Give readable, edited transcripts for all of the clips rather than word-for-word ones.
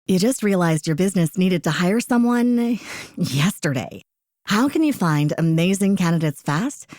You just realized your business needed to hire someone yesterday. How can you find amazing candidates fast?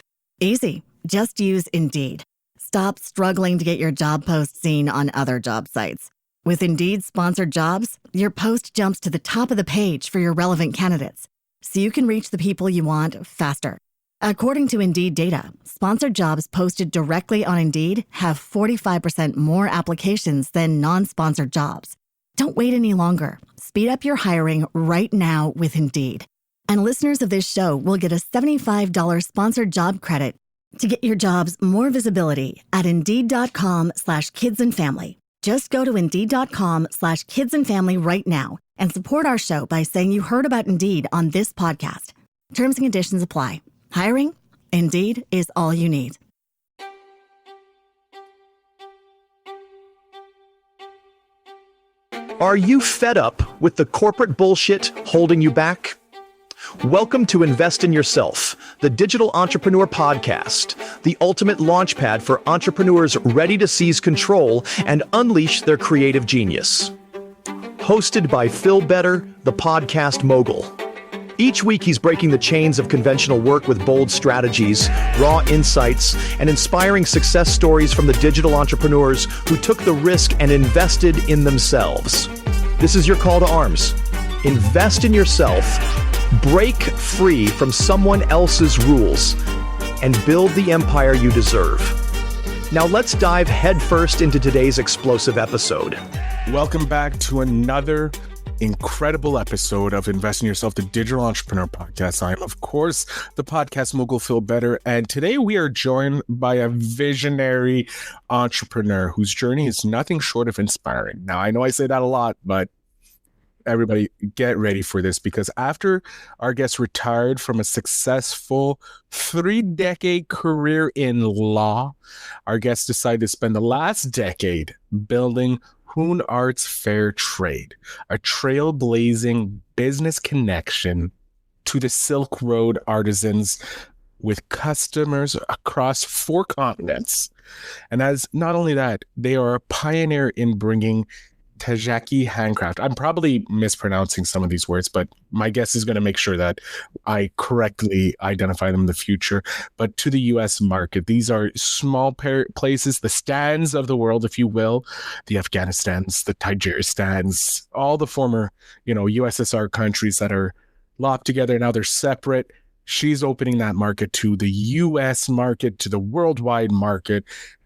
Easy. Just use Indeed. Stop struggling to get your job post seen on other job sites. With Indeed sponsored jobs, your post jumps to the top of the page for your relevant candidates, so you can reach the people you want faster. According to Indeed data, sponsored jobs posted directly on Indeed have 45% more applications than non-sponsored jobs. Don't wait any longer. Speed up your hiring right now with Indeed. And listeners of this show will get a $75 sponsored job credit to get your jobs more visibility at Indeed.com/kidsandfamily. Just go to Indeed.com/kidsandfamily right now and support our show by saying you heard about Indeed on this podcast. Terms and conditions apply. Hiring? Indeed is all you need. Are you fed up with the corporate bullshit holding you back? Welcome to Invest in Yourself, the digital entrepreneur podcast, the ultimate launchpad for entrepreneurs ready to seize control and unleash their creative genius. Hosted by Phil Better, the Podcast Mogul. Each week he's breaking the chains of conventional work with bold strategies, raw insights, and inspiring success stories from the digital entrepreneurs who took the risk and invested in themselves. This is your call to arms. Invest in yourself, break free from someone else's rules, and build the empire you deserve. Now let's dive headfirst into today's explosive episode. Welcome back to another incredible episode of Invest in Yourself, the Digital Entrepreneur Podcast. I am, of course, the Podcast Mogul, Phil Better, and today we are joined by a visionary entrepreneur whose journey is nothing short of inspiring. Now, I know I say that a lot, but everybody get ready for this, because after our guest retired from a successful 3-decade career in law, our guest decided to spend the last decade building Hoon Arts Fair Trade, a trailblazing business connection to the Silk Road artisans with customers across 4 continents. And as not only that, they are a pioneer in bringing Tajaki handcraft. I'm probably mispronouncing some of these words, but my guess is going to make sure that I correctly identify them in the future. But to the U.S. market, these are small places, the stands of the world, if you will, the Afghanistans, the Tajikistans, all the former, USSR countries that are locked together. Now they're separate. She's opening that market to the U.S. market, to the worldwide market.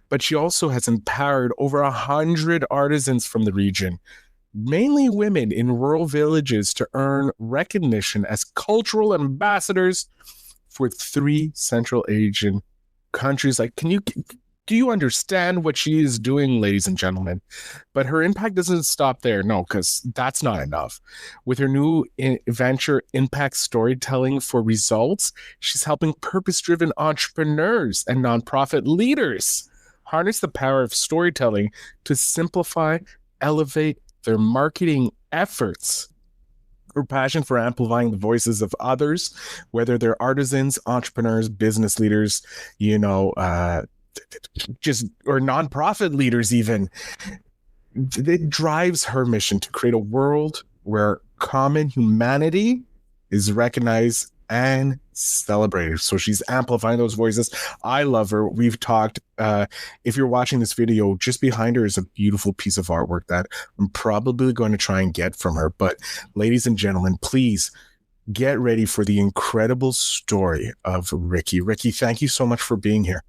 But she also has empowered over 100 artisans from the region, mainly women in rural villages, to earn recognition as cultural ambassadors for 3 Central Asian countries. Like, do you understand what she is doing, ladies and gentlemen? But her impact doesn't stop there. No, because that's not enough. With her new venture, Impact Storytelling for Results, she's helping purpose-driven entrepreneurs and nonprofit leaders harness the power of storytelling to simplify, elevate their marketing efforts. Her passion for amplifying the voices of others, whether they're artisans, entrepreneurs, business leaders, just or nonprofit leaders even, it drives her mission to create a world where common humanity is recognized and celebrated. So she's amplifying those voices. I love her. We've talked, if you're watching this video, just behind her is a beautiful piece of artwork that I'm probably going to try and get from her. But ladies and gentlemen, please get ready for the incredible story of Rikki. Rikki, thank you so much for being here.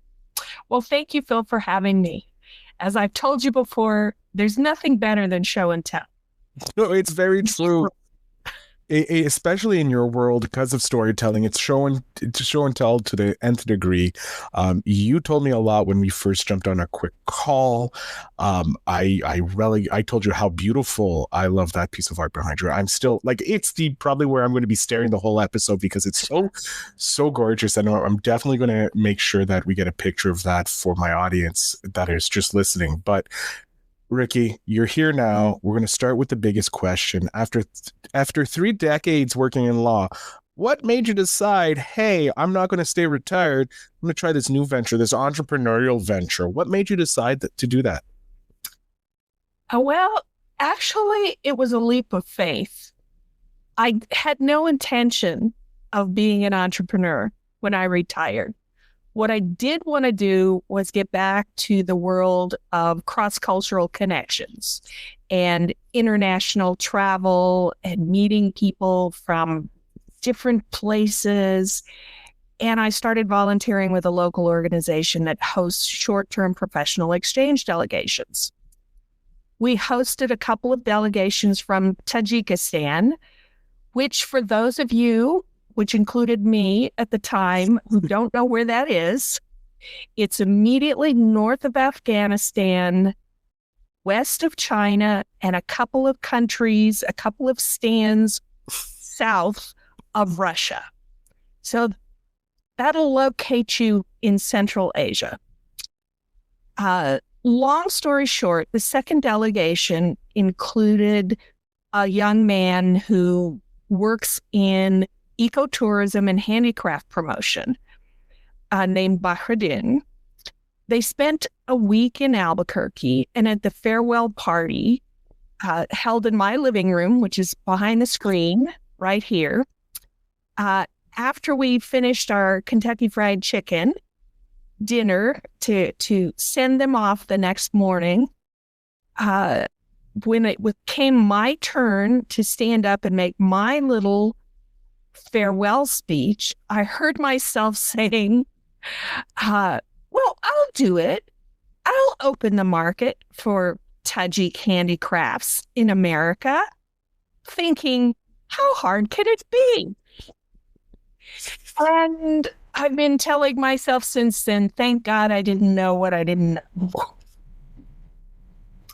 Well, thank you, Phil, for having me. As I've told you before, there's nothing better than show and tell. No, it's very true. Especially in your world, because of storytelling, it's show and tell to the nth degree. You told me a lot when we first jumped on a quick call. I told you how beautiful I love that piece of art behind you. I'm still it's probably where I'm going to be staring the whole episode, because it's so gorgeous. And I'm definitely going to make sure that we get a picture of that for my audience that is just listening. But Rikki, you're here now. We're going to start with the biggest question. After 3 decades working in law, what made you decide, hey, I'm not going to stay retired. I'm going to try this new venture, this entrepreneurial venture? What made you decide to do that? Well, Actually, it was a leap of faith. I had no intention of being an entrepreneur when I retired. What I did want to do was get back to the world of cross-cultural connections and international travel and meeting people from different places. And I started volunteering with a local organization that hosts short-term professional exchange delegations. We hosted a couple of delegations from Tajikistan, which for those of you, which included me at the time, who don't know where that is, it's immediately north of Afghanistan, west of China, and a couple of countries, a couple of stands south of Russia. So that'll locate you in Central Asia. Long story short, the second delegation included a young man who works in ecotourism and handicraft promotion named Bahraddin. They spent a week in Albuquerque, and at the farewell party held in my living room, which is behind the screen right here, after we finished our Kentucky Fried Chicken dinner to send them off the next morning, when it came my turn to stand up and make my little farewell speech, I heard myself saying, well, I'll do it. I'll open the market for Tajik handicrafts in America, thinking, how hard could it be? And I've been telling myself since then, thank God I didn't know what I didn't know.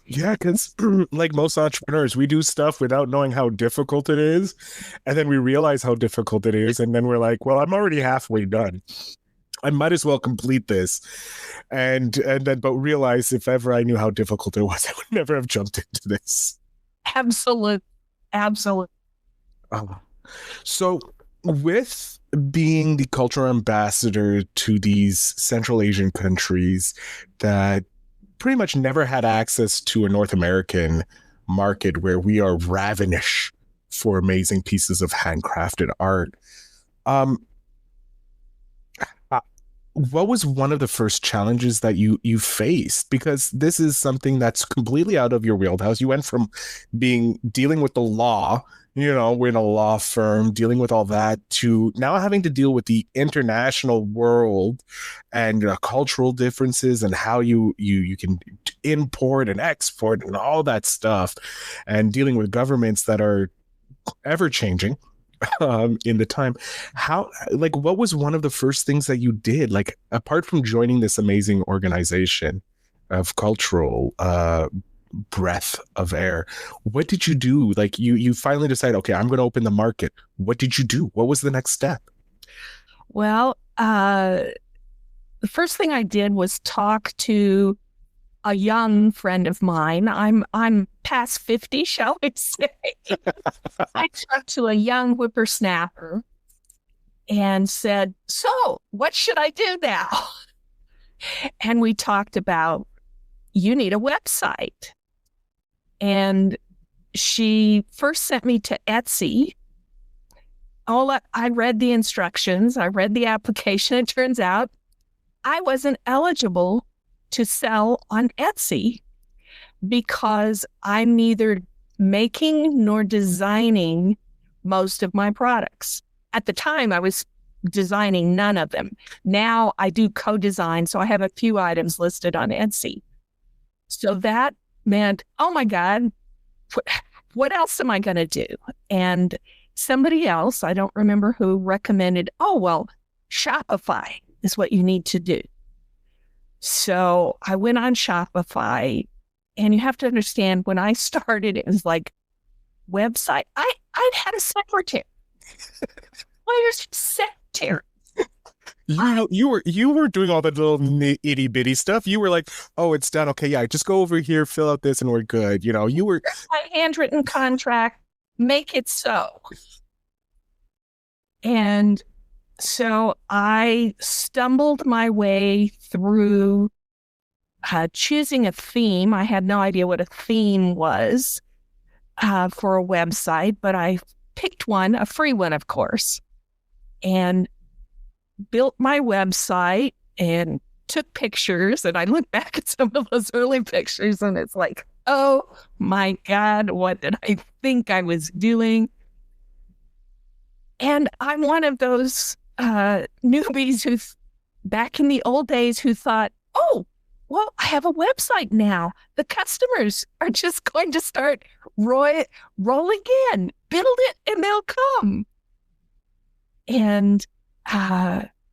Yeah, because like most entrepreneurs, we do stuff without knowing how difficult it is. And then we realize how difficult it is. And then we're like, well, I'm already halfway done. I might as well complete this. And then, but realize if ever I knew how difficult it was, I would never have jumped into this. Absolute. So with being the cultural ambassador to these Central Asian countries that pretty much never had access to a North American market where we are ravenous for amazing pieces of handcrafted art. What was one of the first challenges that you faced? Because this is something that's completely out of your wheelhouse. You went from dealing with the law, we're in a law firm, dealing with all that, to now having to deal with the international world and cultural differences and how you can import and export and all that stuff, and dealing with governments that are ever changing in the time. What was one of the first things that you did, like apart from joining this amazing organization of cultural breath of air? What did you do? Like you finally decide, okay, I'm going to open the market. What did you do? What was the next step? Well, the first thing I did was talk to a young friend of mine. I'm past 50, shall we say. I talked to a young whippersnapper and said, so what should I do now? And we talked about, you need a website. And she first sent me to Etsy. I read the instructions. I read the application. It turns out I wasn't eligible to sell on Etsy because I'm neither making nor designing most of my products. At the time, I was designing none of them. Now I do co-design, so I have a few items listed on Etsy. So that meant, oh my God, what else am I going to do? And somebody else, I don't remember who, recommended, oh, well, Shopify is what you need to do. So I went on Shopify, and you have to understand, when I started, it was like, website. I'd had a secretary. Where's secretary? You were doing all the little itty bitty stuff. You were like, oh, it's done. Okay, yeah, just go over here, fill out this, and we're good. You were my handwritten contract, make it so. And so I stumbled my way through choosing a theme. I had no idea what a theme was. for a website, but I picked one, a free one, of course, and built my website and took pictures. And I look back at some of those early pictures and it's like, oh my God, what did I think I was doing? And I'm one of those newbies who, back in the old days, who thought, oh, well, I have a website now. The customers are just going to start rolling in, build it, and they'll come. And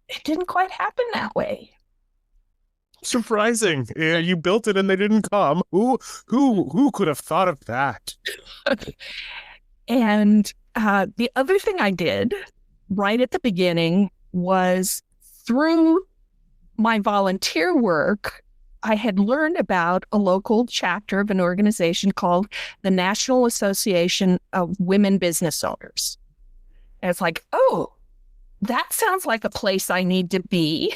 it didn't quite happen that way. Surprising. Yeah, you built it and they didn't come. Who could have thought of that? And the other thing I did right at the beginning was, through my volunteer work, I had learned about a local chapter of an organization called the National Association of Women Business Owners. And it's like, oh, that sounds like a place I need to be.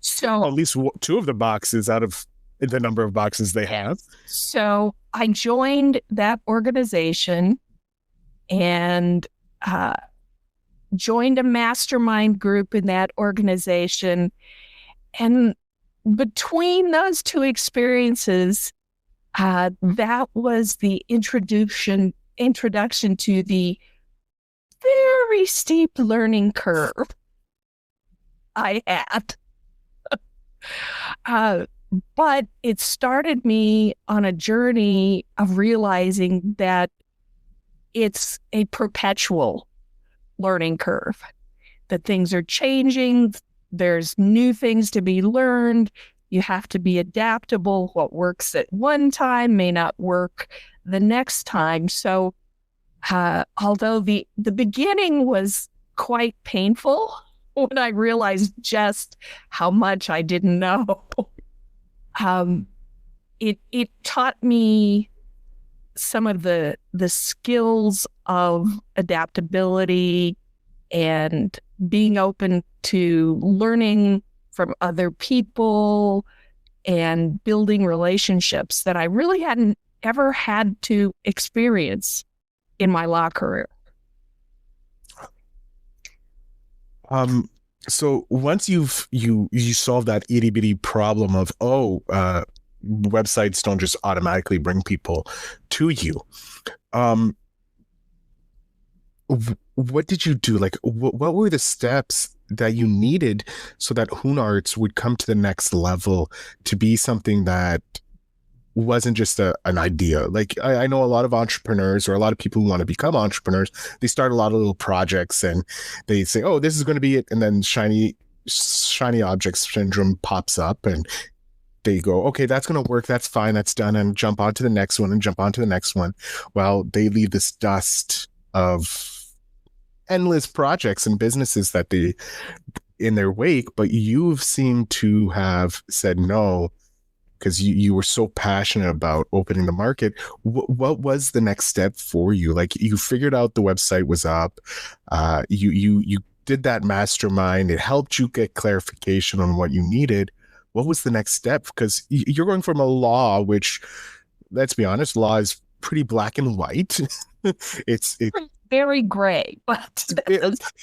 So at least two of the boxes out of the number of boxes they have. So I joined that organization and joined a mastermind group in that organization. And between those two experiences, that was the introduction to the very steep learning curve I had. But it started me on a journey of realizing that it's a perpetual learning curve, that things are changing. There's new things to be learned. You have to be adaptable. What works at one time may not work the next time. So although the beginning was quite painful when I realized just how much I didn't know, it taught me some of the skills of adaptability and being open to learning from other people and building relationships that I really hadn't ever had to experience in my law career. So once you solve that itty bitty problem of, websites don't just automatically bring people to you. What did you do? Like, what were the steps that you needed so that Hoon Arts would come to the next level to be something that wasn't just an idea? Like, I know a lot of entrepreneurs, or a lot of people who want to become entrepreneurs, they start a lot of little projects and they say, oh, this is going to be it. And then shiny object syndrome pops up and they go, okay, that's going to work. That's fine. That's done. And jump onto the next one and jump onto the next one. Well, they leave this dust of endless projects and businesses that they in their wake, but you've seemed to have said no, because you were so passionate about opening the market. What was the next step for you? Like, you figured out the website was up. You did that mastermind. It helped you get clarification on what you needed. What was the next step? Because you're going from a law, which, let's be honest, law is pretty black and white. It's very gray, but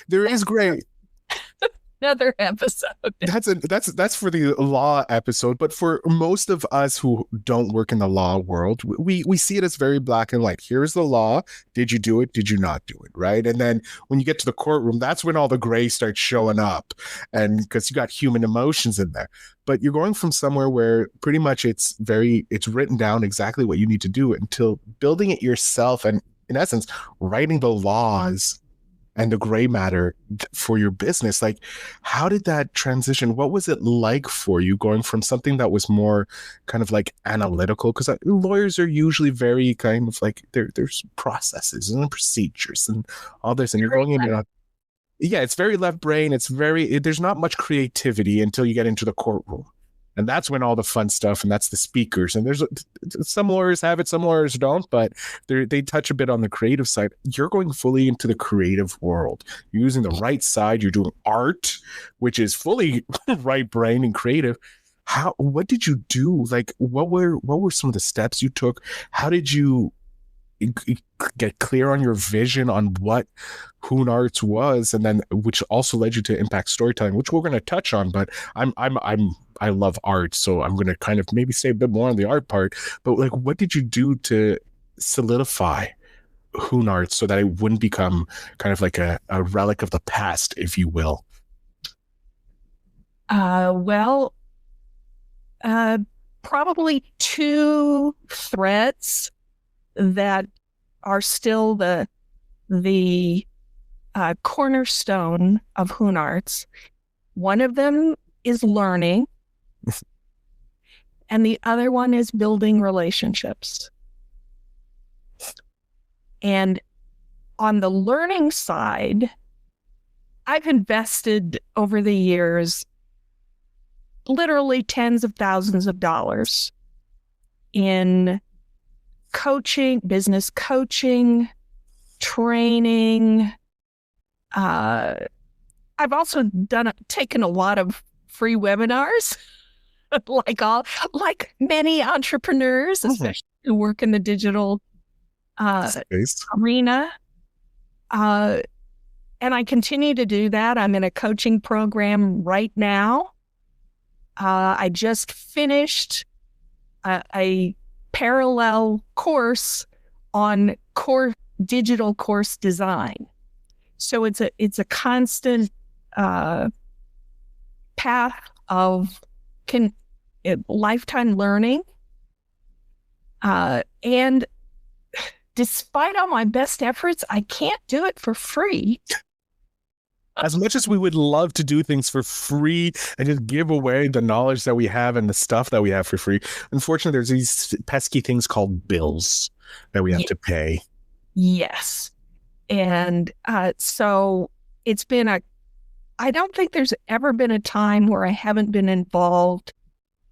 there is gray. Another episode. That's for the law episode, but for most of us who don't work in the law world, we see it as very black and white. Here's the law. Did you do it? Did you not do it? Right? And then when you get to the courtroom, that's when all the gray starts showing up, and because you got human emotions in there. But you're going from somewhere where pretty much it's written down exactly what you need to do, until building it yourself, and in essence, writing the laws and the gray matter for your business. Like, how did that transition? What was it like for you, going from something that was more kind of like analytical? Because lawyers are usually very kind of like, there's processes and procedures and all this, and you're going into it's very left brain. There's not much creativity until you get into the courtroom. And that's when all the fun stuff, and that's the speakers. And there's some lawyers have it, some lawyers don't, but they touch a bit on the creative side. You're going fully into the creative world. You're using the right side. You're doing art, which is fully right brain and creative. What did you do? Like, what were some of the steps you took? How did you get clear on your vision on what Hoon Arts was, and then which also led you to impact storytelling, which we're going to touch on. But I love art, so I'm going to kind of maybe say a bit more on the art part. But like, what did you do to solidify Hoon Arts so that it wouldn't become kind of like a relic of the past, if you will? Probably two threads that are still the cornerstone of Hoon Arts. One of them is learning, and the other one is building relationships. And on the learning side, I've invested over the years literally tens of thousands of dollars in coaching, business coaching, training. I've also taken a lot of free webinars, like many entrepreneurs, especially who work in the digital arena. And I continue to do that. I'm in a coaching program right now. I just finished a parallel course on digital course design. So it's a constant path of lifetime learning. And despite all my best efforts, I can't do it for free. As much as we would love to do things for free and just give away the knowledge that we have and the stuff that we have for free, unfortunately, there's these pesky things called bills that we have to pay. Yes. And so it's been I don't think there's ever been a time where I haven't been involved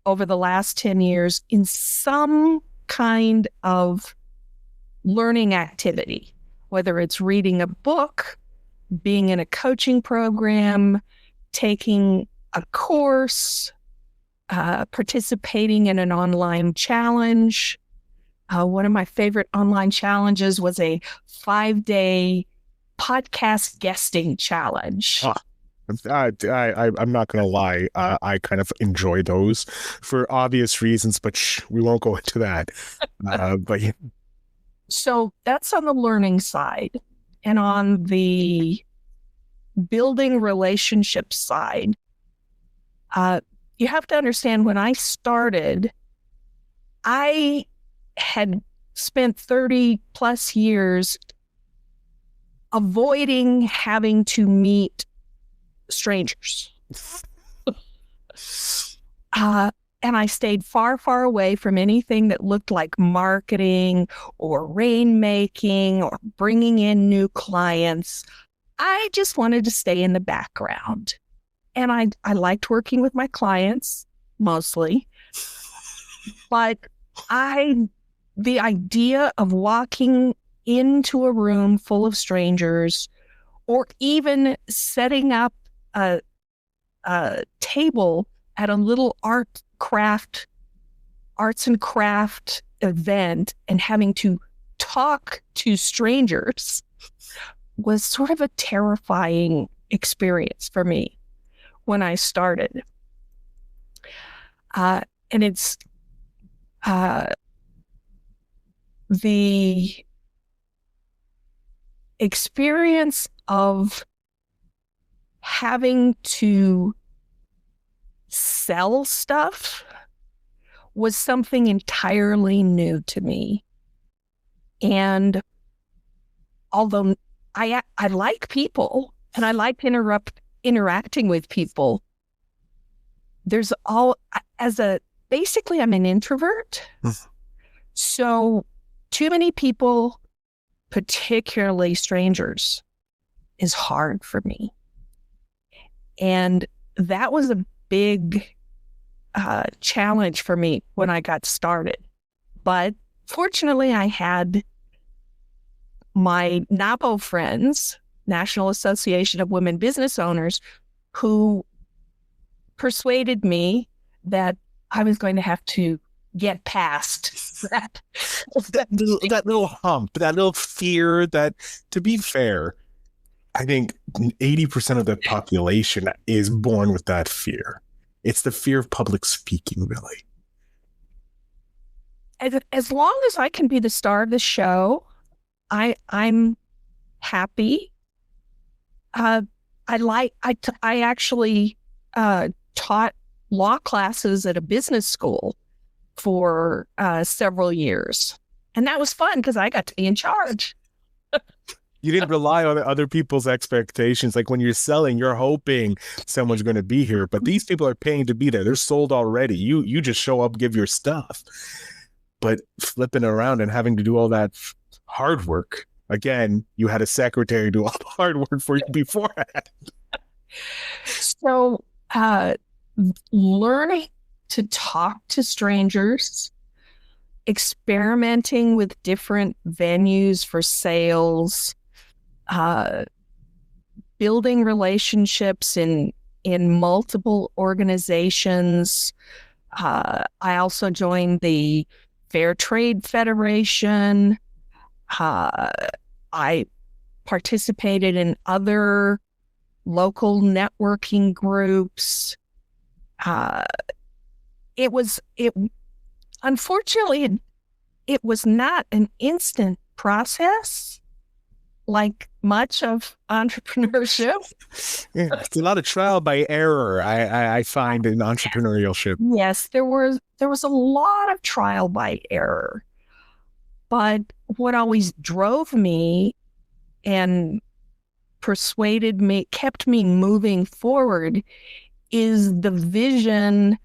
over the last 10 years in some kind of learning activity, whether it's reading a book, being in a coaching program, taking a course, participating in an online challenge. One of my favorite online challenges was a 5-day podcast guesting challenge. I'm not going to lie. I kind of enjoy those for obvious reasons, but we won't go into that. But yeah. So that's on the learning side. And on the building relationship side, you have to understand, when I started, I had spent 30 plus years avoiding having to meet strangers. And I stayed far, far away from anything that looked like marketing or rainmaking or bringing in new clients. I just wanted to stay in the background. And I liked working with my clients mostly. But the idea of walking into a room full of strangers, or even setting up a table at a little arts and craft event and having to talk to strangers was sort of a terrifying experience for me when I started. And it's the experience of having to sell stuff was something entirely new to me. And although I like people and I like interacting with people, basically I'm an introvert. So too many people, particularly strangers, is hard for me. And that was a big challenge for me when I got started. But fortunately, I had my NABO friends, National Association of Women Business Owners, who persuaded me that I was going to have to get past that. that little hump, that little fear that, to be fair, I think 80% of the population is born with that fear. It's the fear of public speaking, really. As long as I can be the star of the show, I'm happy. I actually taught law classes at a business school for several years, and that was fun because I got to be in charge. You didn't rely on other people's expectations. Like when you're selling, you're hoping someone's going to be here, but these people are paying to be there. They're sold already. You just show up, give your stuff. But flipping around and having to do all that hard work, again, you had a secretary do all the hard work for you beforehand. So learning to talk to strangers, experimenting with different venues for sales, building relationships in multiple organizations. I also joined the Fair Trade Federation. I participated in other local networking groups. Unfortunately, it was not an instant process like much of entrepreneurship. Yeah, it's a lot of trial by error, I find, in entrepreneurship. Yes, there was a lot of trial by error. But what always drove me and persuaded me, kept me moving forward, is the vision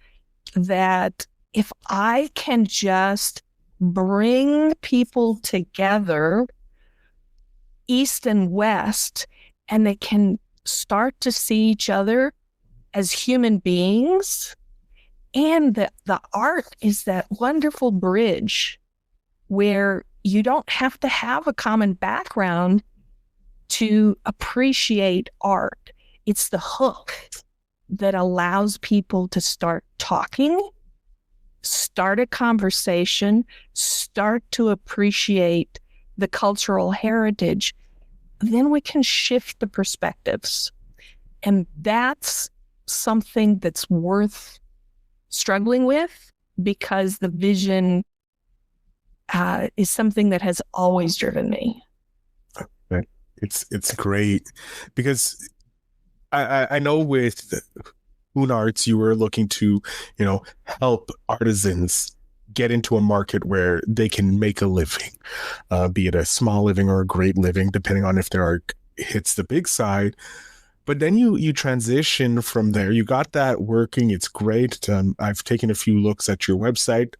that if I can just bring people together, East and West, and they can start to see each other as human beings, and the art is that wonderful bridge where you don't have to have a common background to appreciate art. It's the hook that allows people to start talking, start a conversation, start to appreciate the cultural heritage. Then we can shift the perspectives. And that's something that's worth struggling with, because the vision is something that has always driven me. It's great, because I know with Hoon Arts, you were looking to, help artisans get into a market where they can make a living, be it a small living or a great living, depending on if their art hits the big side. But then you transition from there. You got that working. It's great. I've taken a few looks at your website.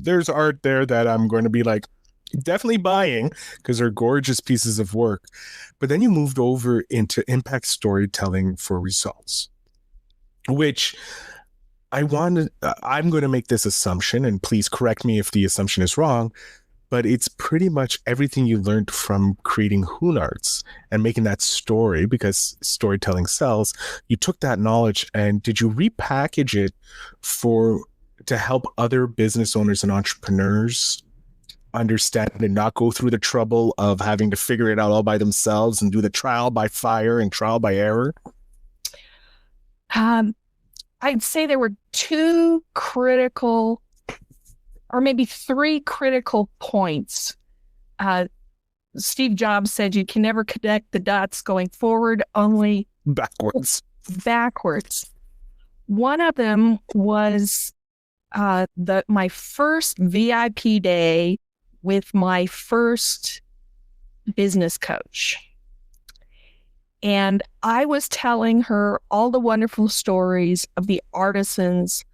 There's art there that I'm going to be like, definitely buying, because they're gorgeous pieces of work. But then you moved over into impact storytelling for results, which I'm going to make this assumption, and please correct me if the assumption is wrong, but it's pretty much everything you learned from creating Hoon Arts and making that story, because storytelling sells. You took that knowledge, and did you repackage it to help other business owners and entrepreneurs understand and not go through the trouble of having to figure it out all by themselves and do the trial by fire and trial by error? I'd say there were two critical, or maybe three critical points. Steve Jobs said you can never connect the dots going forward, only backwards. One of them was my first VIP day with my first business coach. And I was telling her all the wonderful stories of the artisans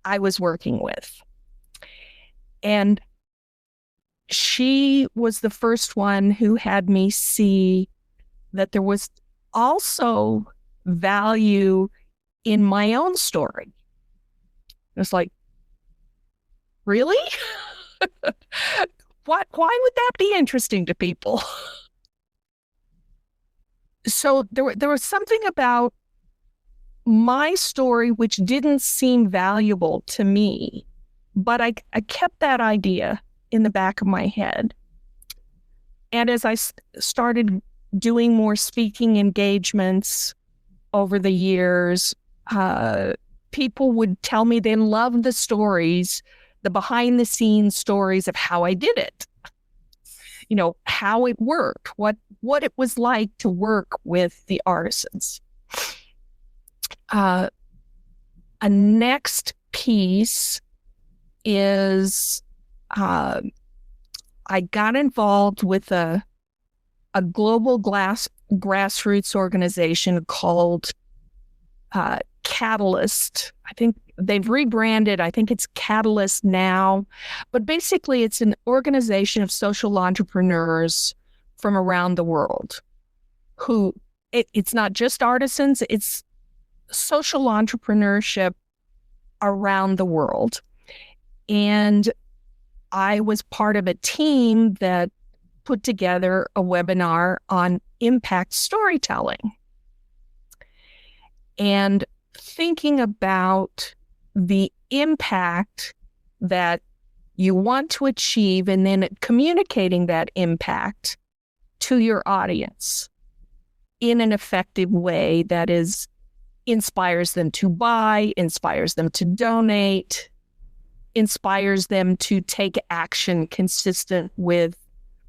I was working with. And she was the first one who had me see that there was also value in my own story. It's like, really? Why would that be interesting to people? So there was something about my story which didn't seem valuable to me, But I kept that idea in the back of my head. And as I started doing more speaking engagements over the years, people would tell me they loved the stories, the behind the scenes stories of how I did it. How it worked, what it was like to work with the artisans. A next piece is I got involved with a global grassroots organization called Catalyst. I think they've rebranded. I think it's Catalyst now. But basically, it's an organization of social entrepreneurs from around the world who, it's not just artisans, it's social entrepreneurship around the world. And I was part of a team that put together a webinar on impact storytelling. And thinking about the impact that you want to achieve and then communicating that impact to your audience in an effective way that inspires them to buy, inspires them to donate, inspires them to take action consistent with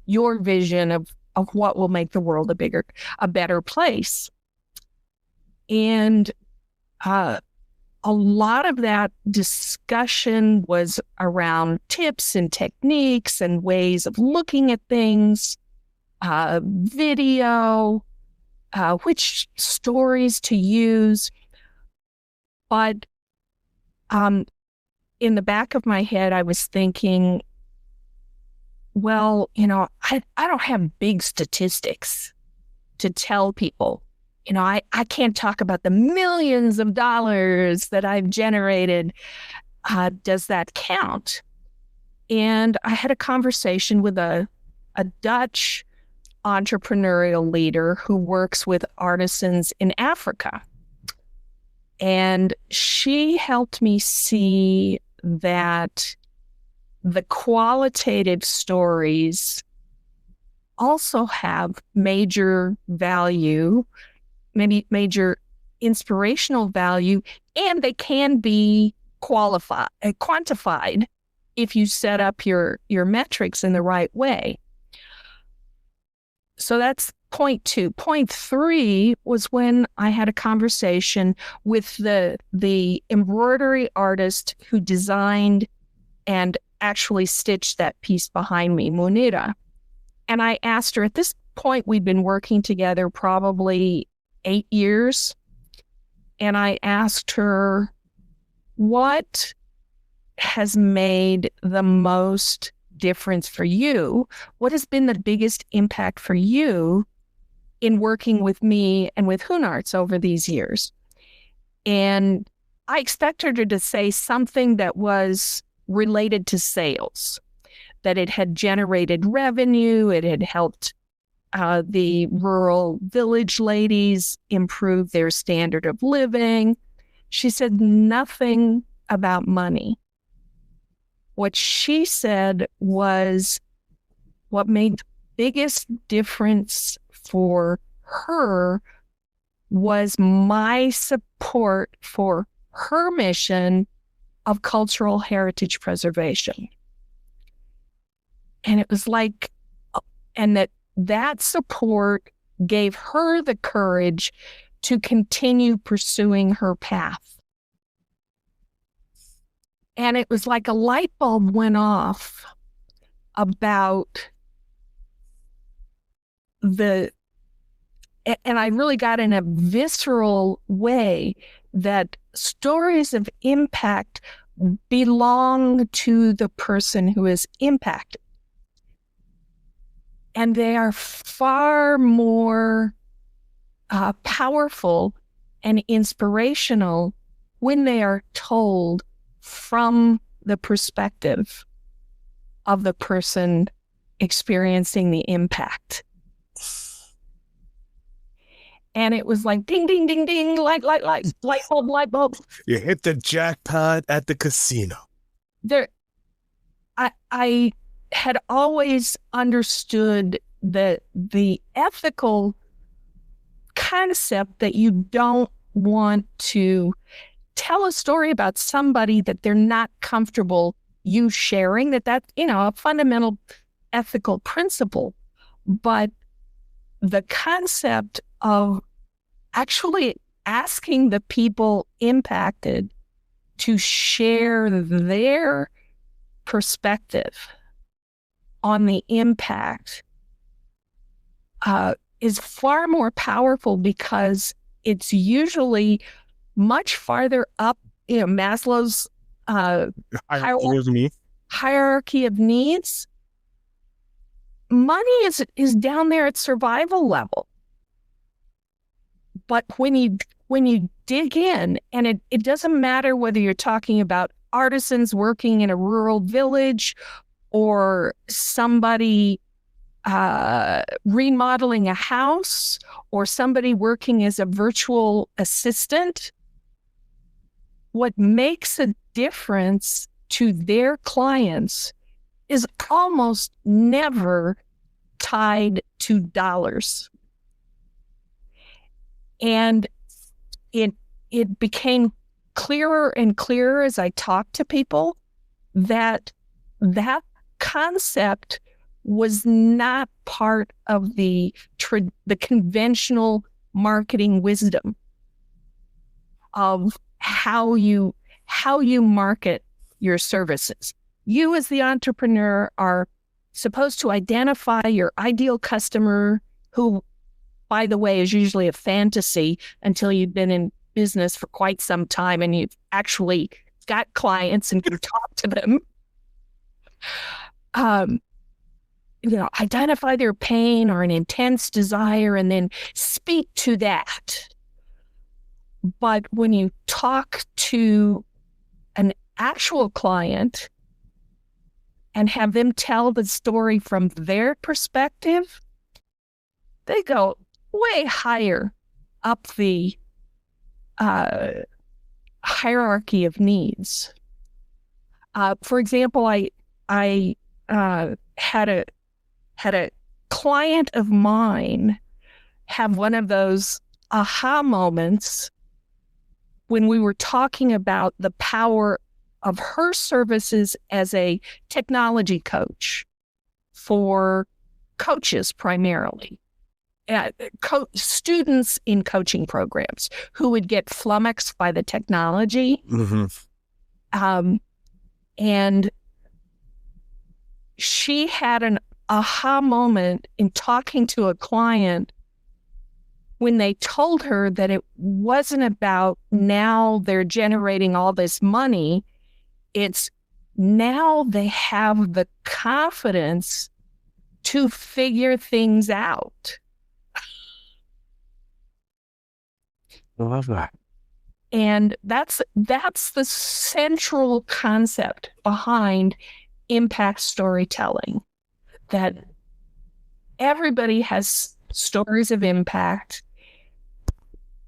your vision of what will make the world a better place. And a lot of that discussion was around tips and techniques and ways of looking at things, video, which stories to use. But in the back of my head, I was thinking, well, I don't have big statistics to tell people. I can't talk about the millions of dollars that I've generated. Does that count? And I had a conversation with a Dutch entrepreneurial leader who works with artisans in Africa. And she helped me see that the qualitative stories also have major value, maybe major inspirational value, and they can be quantified if you set up your metrics in the right way. So that's point 2. Point 3 was when I had a conversation with the embroidery artist who designed and actually stitched that piece behind me, Munira. And I asked her, at this point, we'd been working together probably 8 years. And I asked her, what has made the most difference for you? What has been the biggest impact for you in working with me and with Hoon Arts over these years? And I expected her to say something that was related to sales, that it had generated revenue, it had helped the rural village ladies improve their standard of living. She said nothing about money. What she said was what made the biggest difference for her was my support for her mission of cultural heritage preservation. And it was like, and that support gave her the courage to continue pursuing her path. And it was like a light bulb went off about and I really got in a visceral way that stories of impact belong to the person who is impacted. And they are far more powerful and inspirational when they are told from the perspective of the person experiencing the impact. And it was like ding, ding, ding, ding, light bulb. You hit the jackpot at the casino. I had always understood that the ethical concept that you don't want to tell a story about somebody that they're not comfortable you sharing, that's, a fundamental ethical principle. But the concept of actually asking the people impacted to share their perspective on the impact is far more powerful, because it's usually much farther up, Maslow's hierarchy of needs. Money is down there at survival level. But when you dig in, and it doesn't matter whether you're talking about artisans working in a rural village or somebody remodeling a house or somebody working as a virtual assistant, what makes a difference to their clients is almost never tied to dollars. And it became clearer and clearer as I talked to people that concept was not part of the conventional marketing wisdom of how you market your services. You as the entrepreneur are supposed to identify your ideal customer, who, by the way, is usually a fantasy until you've been in business for quite some time and you've actually got clients and can talk to them. Identify their pain or an intense desire and then speak to that. But when you talk to an actual client and have them tell the story from their perspective, they go way higher up the hierarchy of needs. For example, I had a client of mine have one of those aha moments when we were talking about the power of her services as a technology coach for coaches primarily. Students in coaching programs who would get flummoxed by the technology. Mm-hmm. And she had an aha moment in talking to a client when they told her that it wasn't about now they're generating all this money. It's now they have the confidence to figure things out. I love that. And that's the central concept behind impact storytelling, that everybody has stories of impact,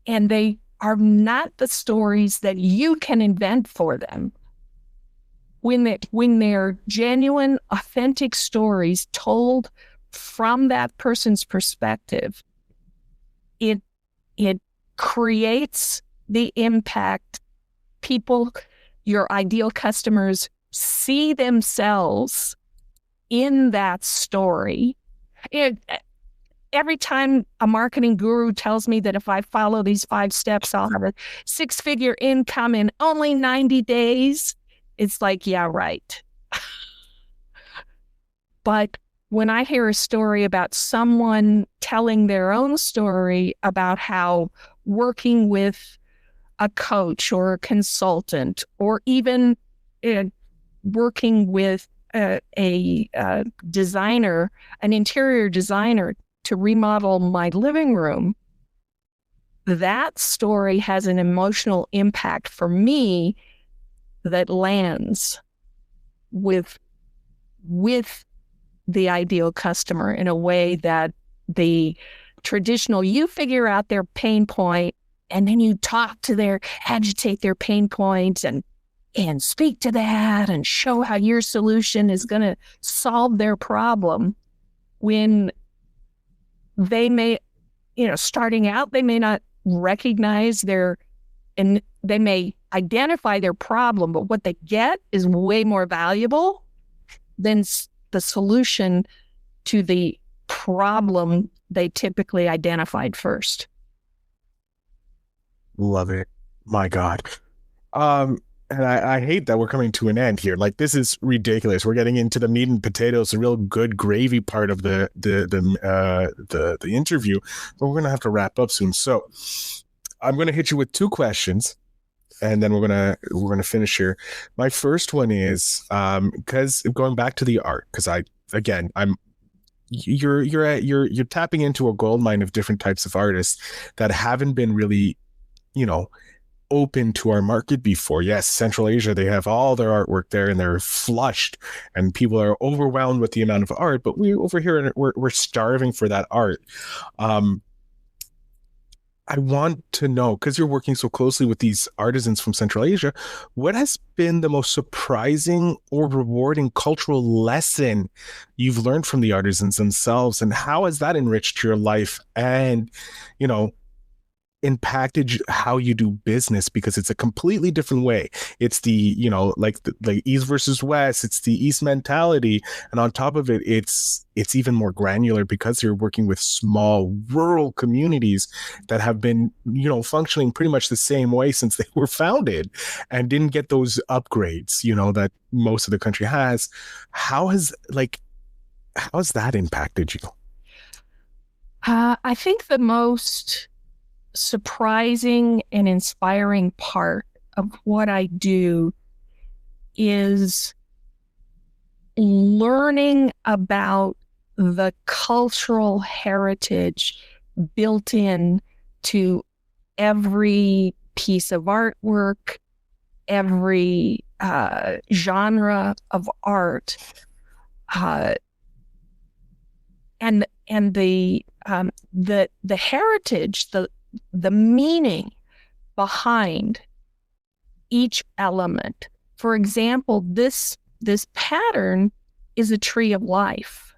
and they are not the stories that you can invent for them. When they're genuine, authentic stories told from that person's perspective, it creates the impact. People, your ideal customers, see themselves in that story. Every time a marketing guru tells me that if I follow these 5 steps, I'll have a 6-figure income in only 90 days, it's like, yeah, right. But when I hear a story about someone telling their own story about how working with a coach or a consultant, or even working with a designer, an interior designer, to remodel my living room, that story has an emotional impact for me that lands with the ideal customer in a way that the traditional, you figure out their pain point and then you agitate their pain points and and speak to that and show how your solution is going to solve their problem, when they may, starting out, they may not recognize and they may identify their problem, but what they get is way more valuable than the solution to the problem they typically identified first. Love it. My God. And I hate that we're coming to an end here. Like, this is ridiculous. We're getting into the meat and potatoes, the real good gravy part of the interview, but we're gonna have to wrap up soon. So I'm gonna hit you with 2 questions, and then we're gonna finish here. My first one is because going back to the art, because you're tapping into a gold mine of different types of artists that haven't been really, open to our market before. Yes, Central Asia, they have all their artwork there and they're flushed and people are overwhelmed with the amount of art, but we over here, we're starving for that art. I want to know, because you're working so closely with these artisans from Central Asia, what has been the most surprising or rewarding cultural lesson you've learned from the artisans themselves, and how has that enriched your life and, impacted how you do business? Because it's a completely different way. It's the like the East versus West, it's the East mentality, and on top of it, it's even more granular because you're working with small rural communities that have been functioning pretty much the same way since they were founded and didn't get those upgrades that most of the country has. How has that impacted you? I think the most surprising and inspiring part of what I do is learning about the cultural heritage built in to every piece of artwork, every genre of art, and the heritage, the meaning behind each element. For example, this pattern is a tree of life.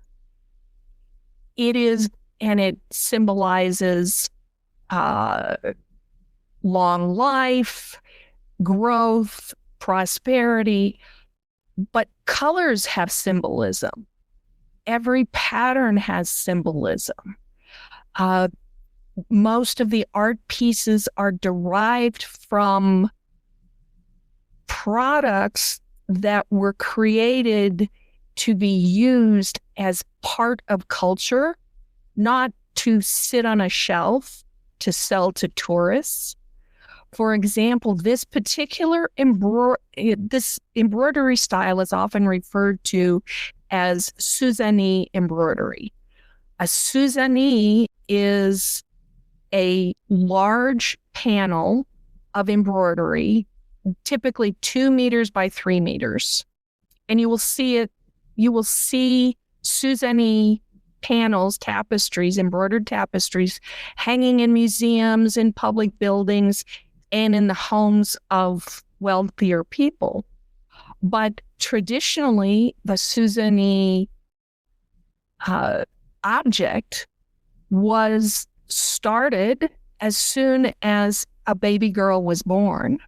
It is, and it symbolizes long life, growth, prosperity, but colors have symbolism. Every pattern has symbolism. Most of the art pieces are derived from products that were created to be used as part of culture, not to sit on a shelf to sell to tourists. For example, this particular embroidery style is often referred to as Suzanne embroidery. A Suzanne is a large panel of embroidery, typically 2 meters by 3 meters. And you will see Suzanne panels, tapestries, embroidered tapestries, hanging in museums, in public buildings, and in the homes of wealthier people. But traditionally, the Suzanne object was started as soon as a baby girl was born,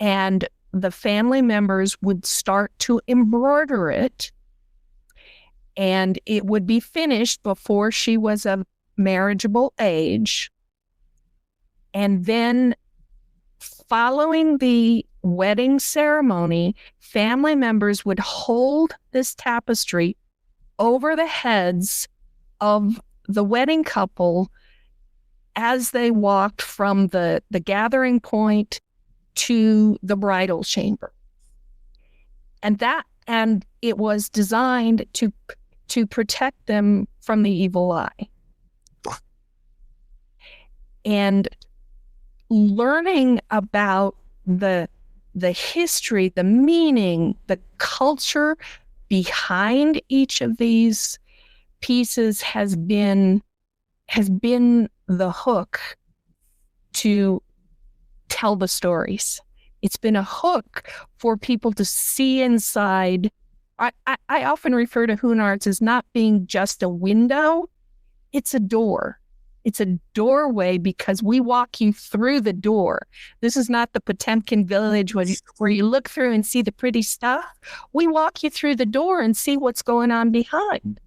and the family members would start to embroider it, and it would be finished before she was of marriageable age. And then following the wedding ceremony, family members would hold this tapestry over the heads of the wedding couple as they walked from the gathering point to the bridal chamber. And it was designed to protect them from the evil eye. And learning about the history, the meaning, the culture behind each of these pieces has been the hook to tell the stories. It's been a hook for people to see inside. I often refer to Hoon Arts as not being just a window. It's a door. It's a doorway because we walk you through the door. This is not the Potemkin village where you look through and see the pretty stuff. We walk you through the door and see what's going on behind.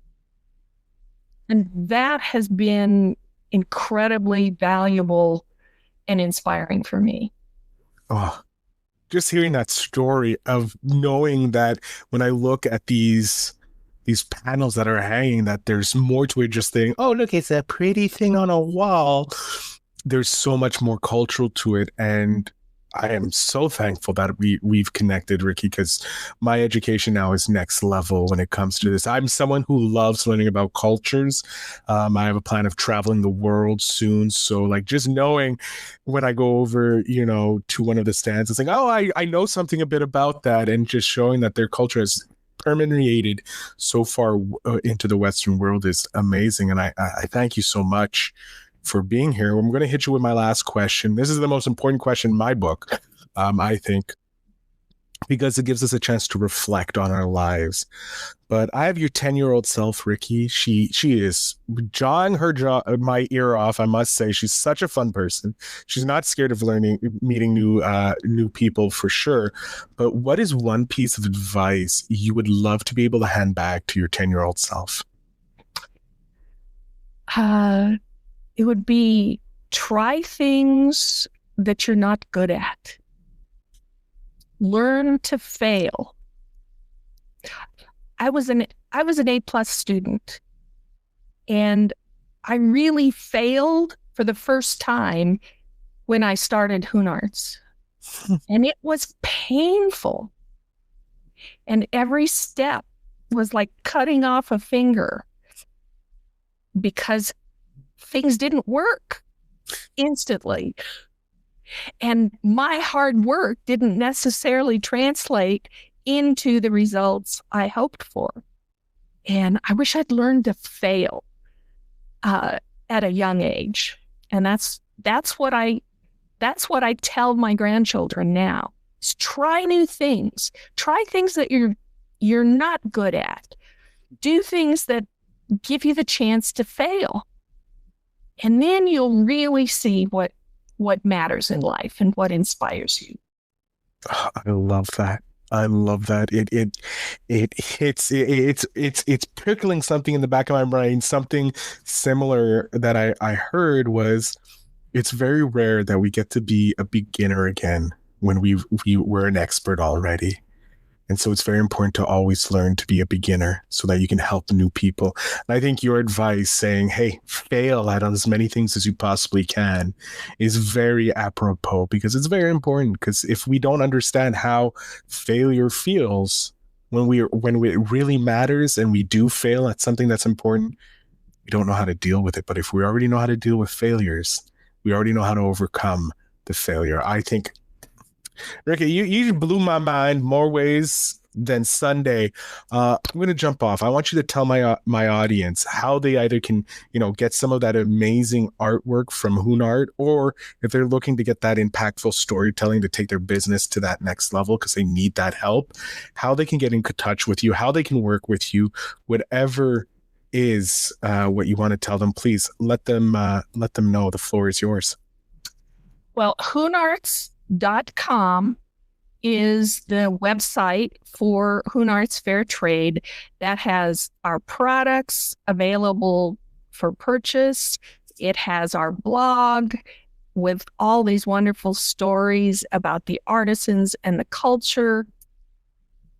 And that has been incredibly valuable and inspiring for me. Oh, just hearing that story of knowing that when I look at these panels that are hanging, that there's more to it, just saying, oh, look, it's a pretty thing on a wall. There's so much more cultural to it. And I am so thankful that we've connected, Rikki, because my education now is next level when it comes to this. I'm someone who loves learning about cultures. I have a plan of traveling the world soon. So like just knowing when I go over, to one of the stands, it's like, oh, I know something a bit about that, and just showing that their culture has permeated so far into the Western world is amazing. And I thank you so much for being here. I'm going to hit you with my last question. This is the most important question in my book, I think, because it gives us a chance to reflect on our lives. But I have your 10-year-old self, Rikki. She is jawing my ear off. I must say, she's such a fun person. She's not scared of meeting new people for sure. But what is one piece of advice you would love to be able to hand back to your 10-year-old self? It would be try things that you're not good at. Learn to fail. I was an A+ student, and I really failed for the first time when I started Hoon Arts. And it was painful. And every step was like cutting off a finger because things didn't work instantly. And my hard work didn't necessarily translate into the results I hoped for. And I wish I'd learned to fail at a young age. And that's what I tell my grandchildren now. Is try new things. Try things that you're not good at. Do things that give you the chance to fail. And then you'll really see what matters in life and what inspires you. Oh, I love that. I love that. It's prickling something in the back of my brain. Something similar that I heard was, it's very rare that we get to be a beginner again when we're an expert already. And so it's very important to always learn to be a beginner so that you can help new people. And I think your advice saying, hey, fail at as many things as you possibly can is very apropos, because it's very important. Because if we don't understand how failure feels when it really matters and we do fail at something that's important, we don't know how to deal with it. But if we already know how to deal with failures, we already know how to overcome the failure. I think, Rikki, you blew my mind more ways than Sunday. I'm going to jump off. I want you to tell my audience how they either can, get some of that amazing artwork from Hoon Art, or if they're looking to get that impactful storytelling to take their business to that next level because they need that help, how they can get in touch with you, how they can work with you, whatever is what you want to tell them. Please let them know. The floor is yours. Well, hoonarts.com is the website for Hoon Arts Fair Trade that has our products available for purchase. It has our blog with all these wonderful stories about the artisans and the culture,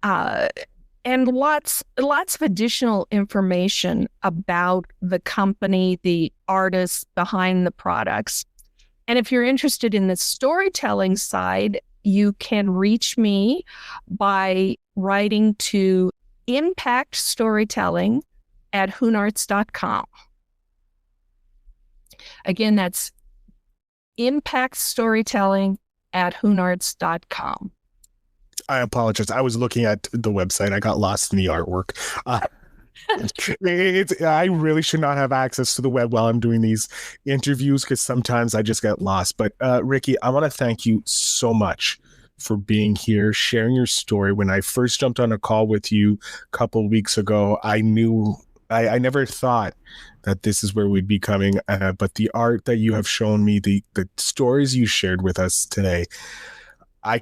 and lots of additional information about the company, the artists behind the products. And if you're interested in the storytelling side, you can reach me by writing to impactstorytelling@hoonarts.com. Again, that's impactstorytelling@hoonarts.com. I apologize. I was looking at the website. I got lost in the artwork. I really should not have access to the web while I'm doing these interviews because sometimes I just get lost. But Rikki, I want to thank you so much for being here, sharing your story. When I first jumped on a call with you a couple of weeks ago, I knew I never thought that this is where we'd be coming. But the art that you have shown me, the stories you shared with us today, I'm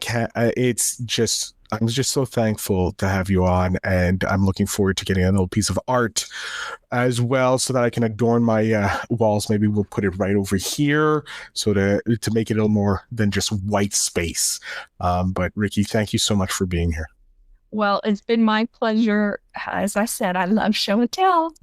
just so thankful to have you on, and I'm looking forward to getting a little piece of art as well so that I can adorn my walls. Maybe we'll put it right over here so to make it a little more than just white space. But Rikki, thank you so much for being here. Well, it's been my pleasure. As I said, I love show and tell.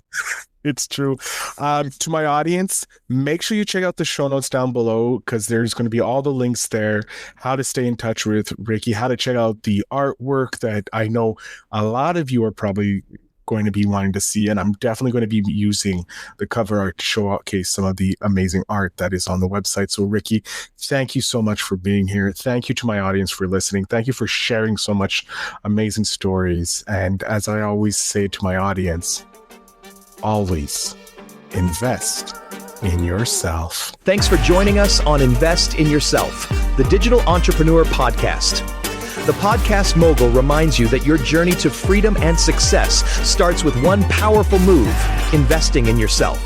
It's true. To my audience, make sure you check out the show notes down below, because there's going to be all the links there, how to stay in touch with Rikki, how to check out the artwork that I know a lot of you are probably going to be wanting to see. And I'm definitely going to be using the cover art to showcase some of the amazing art that is on the website. So Rikki, thank you so much for being here. Thank you to my audience for listening. Thank you for sharing so much amazing stories. And as I always say to my audience, always invest in yourself. Thanks for joining us on Invest in Yourself, the Digital Entrepreneur Podcast. The Podcast Mogul reminds you that your journey to freedom and success starts with one powerful move: investing in yourself.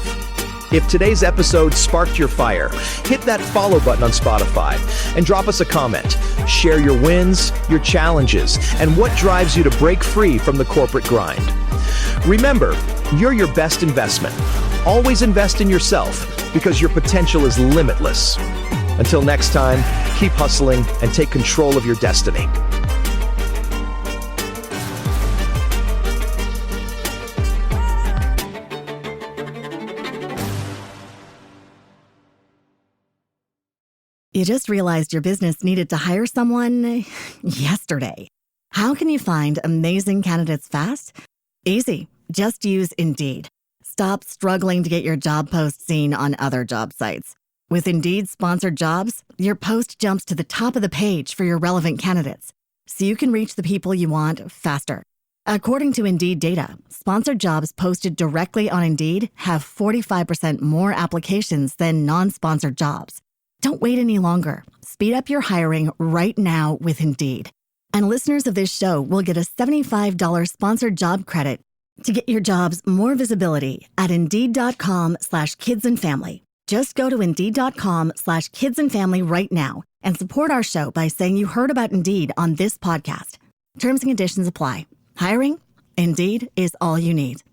If today's episode sparked your fire, hit that follow button on Spotify and drop us a comment. Share your wins, your challenges, and what drives you to break free from the corporate grind. Remember, you're your best investment. Always invest in yourself, because your potential is limitless. Until next time, keep hustling and take control of your destiny. You just realized your business needed to hire someone yesterday. How can you find amazing candidates fast? Easy. Just use Indeed. Stop struggling to get your job post seen on other job sites. With Indeed sponsored jobs, your post jumps to the top of the page for your relevant candidates, so you can reach the people you want faster. According to Indeed data, sponsored jobs posted directly on Indeed have 45% more applications than non-sponsored jobs. Don't wait any longer. Speed up your hiring right now with Indeed. And listeners of this show will get a $75 sponsored job credit to get your jobs more visibility at Indeed.com/kidsandfamily. Just go to Indeed.com/kidsandfamily right now and support our show by saying you heard about Indeed on this podcast. Terms and conditions apply. Hiring? Indeed is all you need.